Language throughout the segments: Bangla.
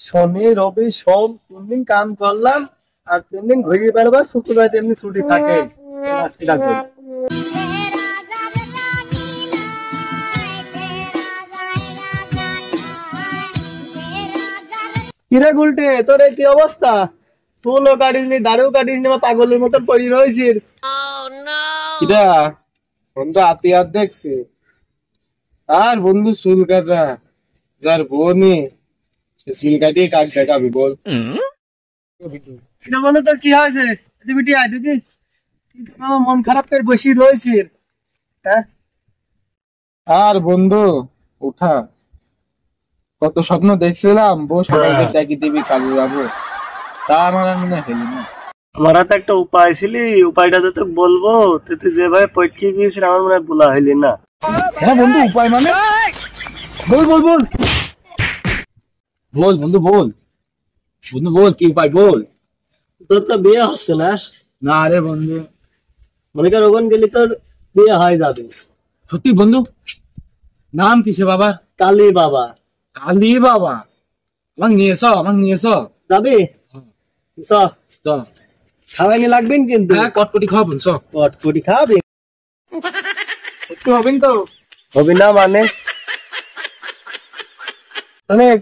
শনি রবি সোম 3 দিন কাম করলাম আর 3 দিন ঘুরিয়ে বেড়াবো, শুক্রবার এমনি ছুটি থাকে। কিরে গুলটে, তোর কি অবস্থা? চুলও কাটিস নি, দাড়িও কাটিস নি, পাগলের মতন পড়ি রয়েছিস। বন্ধু হাতি হাত দেখছি আর বন্ধু চুল কাটা যার বোনই চুল কাটিয়ে কাজ দেখাবি বল। মনে তোর কি হয়েছে? মন খারাপ করে বসে রয়েছিস। হ্যাঁ আর বন্ধু উঠা, কত স্বপ্ন দেখছিলাম বউ সকালে ডাকি দিবি কাজে যাবো, তা আমার আর মনে হইল না। আমার হাতে একটা উপায় ছিল, উপায়টা তো তোকে বলবো, তুই যেভাবে পরীক্ষা গিয়েছিল আমার মনে হয় বলা হইলি না। হ্যাঁ বন্ধু, উপায় মানে বল বল বল বল বন্ধু বল, বন্ধু বল কি উপায় বল। তোর তো বিয়ে হচ্ছে না? না রে বন্ধু, মনে কর ওখানে গেলে তোর বিয়ে হয়ে যাবে। সত্যি বন্ধু? নাম কিসে বাবা? কালী বাবা। কালী বাবা? আমাকে নিয়েছ যাবে? চ খাওয়াইনি লাগবেন কিন্তু। হ্যাঁ কটকটি খাওয়াবেন, কটকটি খাওয়াবেন একটু হবেন তো? হবে না মানে অনেক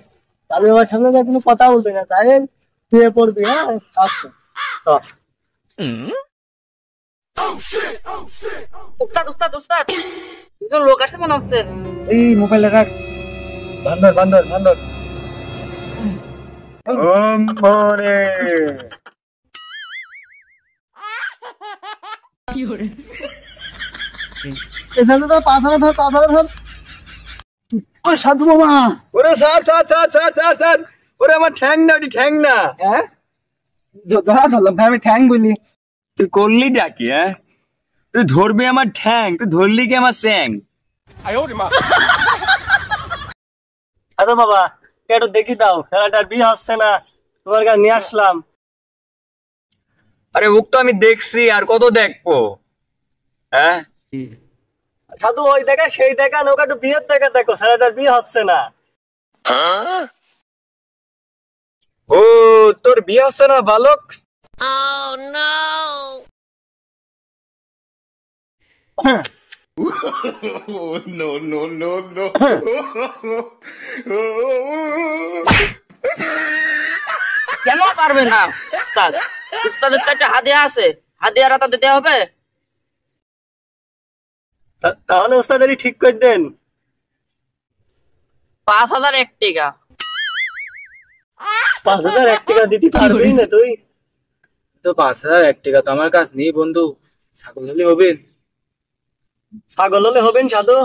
কালী বাবার সামনে কোনো কথা বলবে না, তাই শুয়ে পড়বি। হ্যাঁ আচ্ছা উস্তাদ উস্তাদ উস্তাদ, দুজন লোক আসছে মনে হচ্ছে। এই মোবাইল রাখ, বান্দর বান্দর বান্দর। ওম মনে কি করে এখানে তো পাথর ধর, পাথর ধর। ও সাধু বাবা, ওরে sir sir sir sir sir sir, ওরে আমার ঠ্যাং না, ওটি ঠ্যাং না। হ্যাঁ ধরা ধরলাম, আমি ঠ্যাং বলি। তুই করলি ডাকি? হ্যাঁ তুই ধরবি আমার ঠ্যাং, তুই ধরলি কি আমার স্যাং? সাধু বাবা একটু দেখি দাও, খেলাটার বিয়ে হচ্ছে না, তোমার কাছে নিয়ে আসলাম। আরে ওক তো আমি দেখছি, আর কত দেখবো? হ্যাঁ সাধু ওই দেখা সেই দেখা নৌকা, একটু বিয়ের দেখা দেখো, ছেলেটার বিয়ে হচ্ছে না। ও তোর বিয়ে হচ্ছে না বালক? কেন পারবে না উস্তাদ? উস্তাদের তো একটা হাদিয়া আছে, হাদিয়াটা তো দিতে হবে। তাহলে ওস্তাদেরই ঠিক করে দেন। 5001 টাকা। 5001 টাকা দিতে পারবি না তুই? তো 5001 টাকা তো আমার কাছে নেই বন্ধু, ছাগল হলে হবে। ছাগল হলে হবেন সাধু?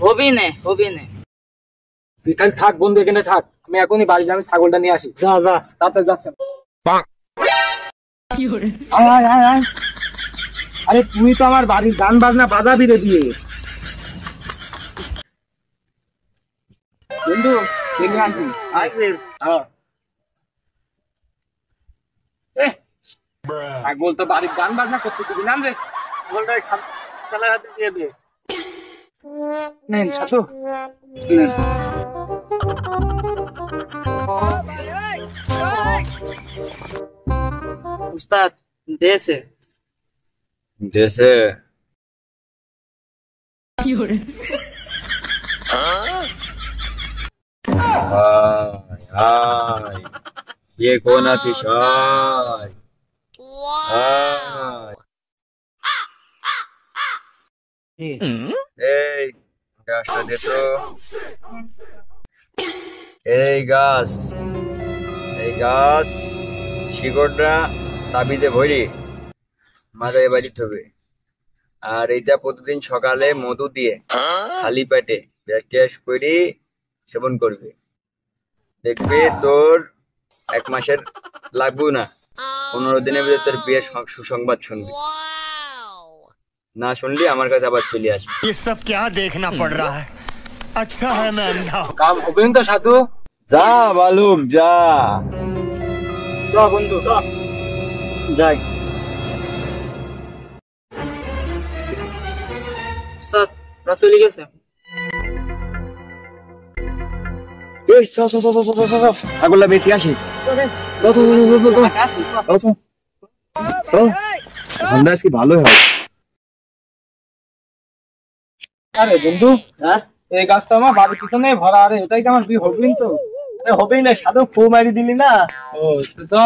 হবি নে হবি নে। তুই খালি থাক বন্ধু, এখানে থাক, আমি এখনই বাড়ি যাই, আমি ছাগলটা নিয়ে আসি। যা যা তাতে যাচ্ছে। কি করে আরে তুই তো আমার বাড়ির গান বাজনা বাজাবি রে দিয়ে। বন্ধু দেখে আসি। ছাগল তো বাড়ির গান বাজনা করতে দিবি না রে, ছাগলটাই ছেলের হাতে দিয়ে দে। নেন সাথু। উস্তাদ দেশে দেশে কি করে ये कौन आशीष? এই গাছটা দে তো, এই গাছ শিকড়টা তাবিজে ভরি মাথায় বাড়ি হবে, আর এইটা প্রতিদিন সকালে মধু দিয়ে খালি পেটে ব্রাশ করে সেবন করবে, দেখবে তোর 1 মাসের লাগবে না, 15 দিনের ভিতরে তোর বিয়ের সুসংবাদ শুনবি। না শুনলি আমার কাছে আবার চলে আসবে। ये सब क्या देखना पड़ रहा है? अच्छा है मैं अंधा हूं। কাম হবে তো সাধু? যা বালুক যা। বন্ধু যাই। ওরা চলে গেছে। এই ছাগলটা বেশি আসি ধান্দা আজকে ভালোই হয়। আরে বন্ধু, হ্যাঁ এই গাছটা আমার বাড়ির পিছনে ভরা, আরে এটাই কি আমার বিয়ে হবেই তো? আরে হবেই না, সাধু ফু মারি দিলি না। ও তো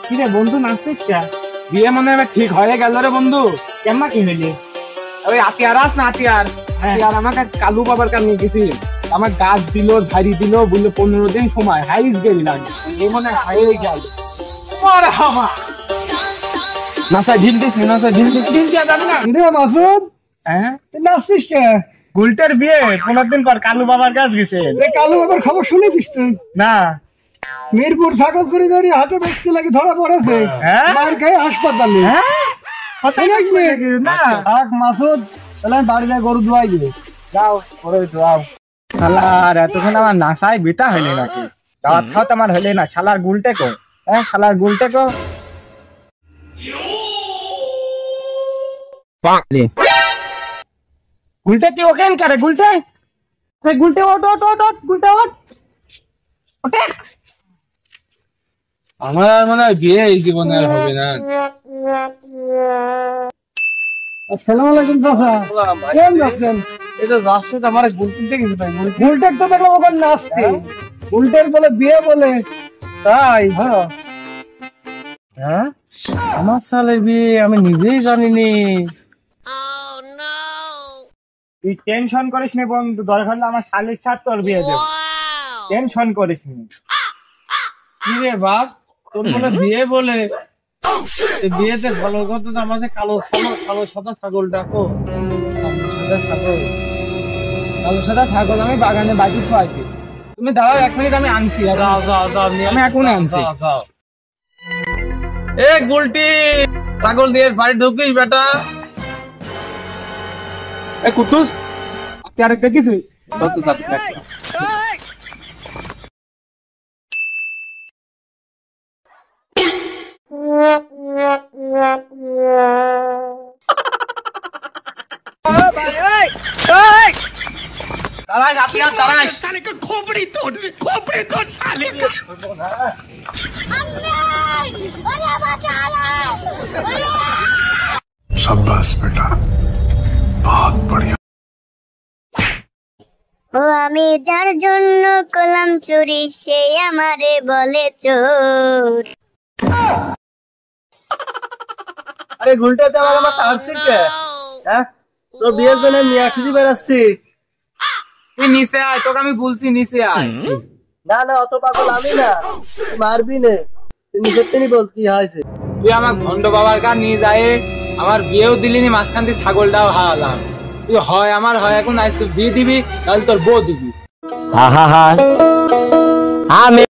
কি রে বন্ধু, নাচছিস কে? বিয়ে মনে হয় ঠিক হয়ে গেল রে বন্ধু। কেমন কি হইলি? ওই আতিয়ার আস না, আতিয়ার আমাকে কালু বাবার কাছে নিয়ে গেছি। আমার গাছ দিল, ঝাড়ি দিল, বললো 15 দিন সময়, হাইস গেলি লাগে এই মনে হয় হয়ে গেল। নাচা ঢিল দিস, নাচা ঢিল দিয়া যাবে না রে মাসুদ। হ্যাঁ নাচছিস কে? গুলটের বিয়ে 15 দিন পর কালু বাবার কাছে গেছে। কালু বাবার খবর শুনেছিস তুই? না। মিরপুর ছাগল চুরি করে হাতে বেচতে লাগে ধরা পড়েছে, মার খেয়ে হাসপাতালে। মাসুদ তাহলে আমি বাড়ি যাই গরু ধোয়াই দিবে। যাও গরু ধোয়াও। শালার এতক্ষণ আমার নাসায় বিটা হইলে নাকি? দাওয়াত খাওয়া আমার হইলে না। শালার গুলটে কো, হ্যাঁ শালার গুলটে কো। গুলটে তুই ওখানে করে? গুলটে গুলটে ওট ওট ওট ওট গুলটে ওট ওটে। আমার মনে হয় বিয়ে এই জীবনে আর হবে না। আসসালামু আলাইকুম চাচা, কেমন আছেন? এই তো যাচ্ছে তো আমার গুলটেক গেছে ভাই। গুলটেক তো দেখলাম ওখানে নাচতে, গুলটেক বলে বিয়ে বলে। তাই? হ্যাঁ হ্যাঁ, আমার সালের বিয়ে আমি নিজেই জানিনি। তুই টেনশন করিস নি বন্ধু, দরকার হলে আমার শালির সাথে তোর বিয়ে দেব, টেনশন করিস নি। কি রে বাপ, তোর বলে বিয়ে বলে? বিয়েতে ভালো কথা তো আমাদের কালো কালো সাদা ছাগলটা তো, কালো সাদা ছাগল আমি বাগানে বাজি খাওয়াইছি। তুমি দাঁড়াও 1 মিনিট, আমি আনছি। আমি এখনই আনছি। এ গুলটি, ছাগল দিয়ে বাড়ি ঢুকিস বেটা। এ কুটুস, তুই আরেক দেখিস? शाबाश बेटा, बहुत बढ़िया। ও আমি যার জন্য কলাম চুরি, সে আমারে বলে চোর। আরে গুলটাতে আমার তারছি কে? হ্যাঁ তোর বিয়ের জন্য মিয়া খুঁজি বেড়াচ্ছি। তুই নিচে আয়, তোকে আমি বলছি নিচে আয়। না না, অত পাগল আমি না, মারবি না। তুই নিচের তিনি বল কি হয়েছে। তুই আমার ভন্ড বাবার কাছে নিয়ে যায়, আমার বিয়েও দিলিনি, মাঝখান দিয়ে ছাগলটাও হারালাম। তুই হয় আমার হয় এখন আইসে বিয়ে দিবি, তাহলে তোর বউ দিবি। আমি